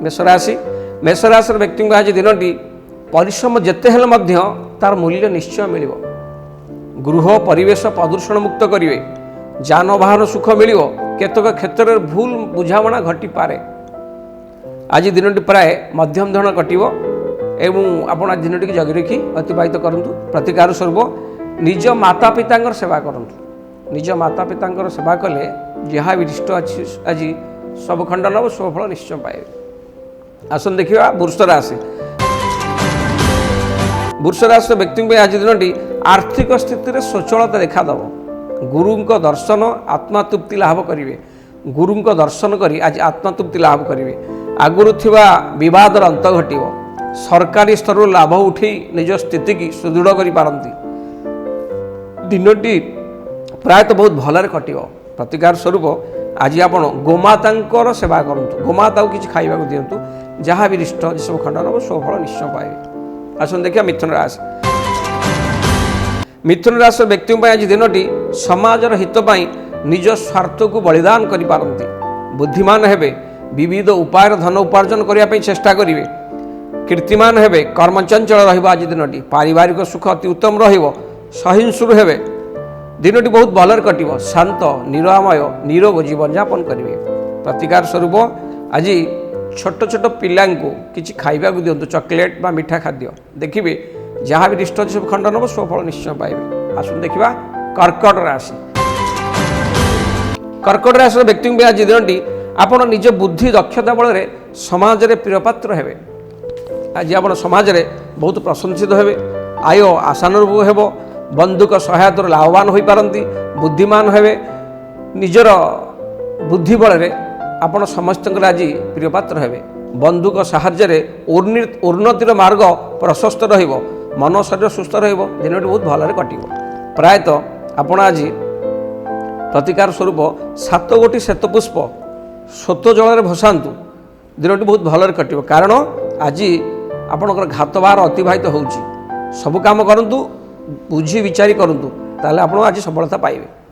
मेषराशि मेषराशि व्यक्ति आज दिनटी परिश्रम जिते हेल्ले तार मूल्य निश्चय मिल गृह परिवेश प्रदूषण मुक्त करेंगे जानवाहन सुख मिल केतक क्षेत्र में भूल बुझाणा घटी पारे आज दिनटी प्राय मध्यम धरण कटो एवं आपण आज दिनटी की जगी रखी अतिबाहित करूँ प्रतिकार स्वरूप निज माता पिता सेवा करूँ निज माता पिता सेवा कले जहाँ भी इष्ट अच्छी आज सब खंडन हम शुभफल निश्चय पाए। आसन देखा वृष राशि वृष राशि व्यक्ति आज दिनटी आर्थिक स्थिति में स्वच्छलता देखादेव गुरु दर्शन आत्मातृप्ति लाभ करेंगे गुरु दर्शन कर आज आत्मातृप्ति लाभ करेंगे आगुरी बद अंत घट सरकारी स्तर लाभ उठे निज स्थिति की सुदृढ़ करती दिनटी प्रायतः बहुत भलरे कटो प्रतिकार स्वरूप आज आप गोमाता सेवा करूँ गोमाता को किसी खाइबा दिंतु जहाँ भी इष्ट सब खंडन हम सुफल निश्चय पाए। आसन देखिए मिथुन राशि मिथुन राशि व्यक्ति आज दिनटी समाजर हितपाई निज स्वार्थ को बलिदान करिपारंती बुद्धिमान हेबे विविध उपाय धन उपार्जन करने चेष्टा करेंगे कीर्तिमान हेबे कर्मचंचल रहिबा आज दिनटी पारिवारिक सुख अति उत्तम रहिबो सहिष्णु हेबे दिनटी बहुत भलरे कटिबो शांत निरामय निरोग जीवन यापन करेंगे प्रतिकार स्वरूप आज छोट छोट पिला किसी खाइबा दिंतु चॉकलेट बा मीठा खाद्य देखिए जहाँ भी इष्ट सब खंडन हम सुफल निश्चय पाइबे। आसन देखा कर्कट राशि कर्कट राशि व्यक्ति आज दिनटी आपण निज बुद्धि दक्षता बल समाज में प्रियपात्र हेबे आज आप समाज में बहुत प्रशंसित हेबे आय आशानुरूप हेब बंधुक सहायता लाभवान हो पारती बुद्धिमान हेबे निजर बुद्धि बल आपण समस्त आज प्रियपात्र हेबे बंधुक साहाय्य उन्नतिर मार्ग प्रशस्त रहिबो मन शरीर सुस्थ रहिबो दिनटी बहुत भलरे कटिबो प्रायतः आपण आज प्रतिकार स्वरूप 7 गोटी श्वेतपुष्प स्वत जल भसातु दिनटी बहुत भलरे कटिबो कारण आज आपणकर घातबार अतिबाहित होउची सब काम करंतु बुझी विचारी करंतु ताले आपण आज सफलता पाइबे।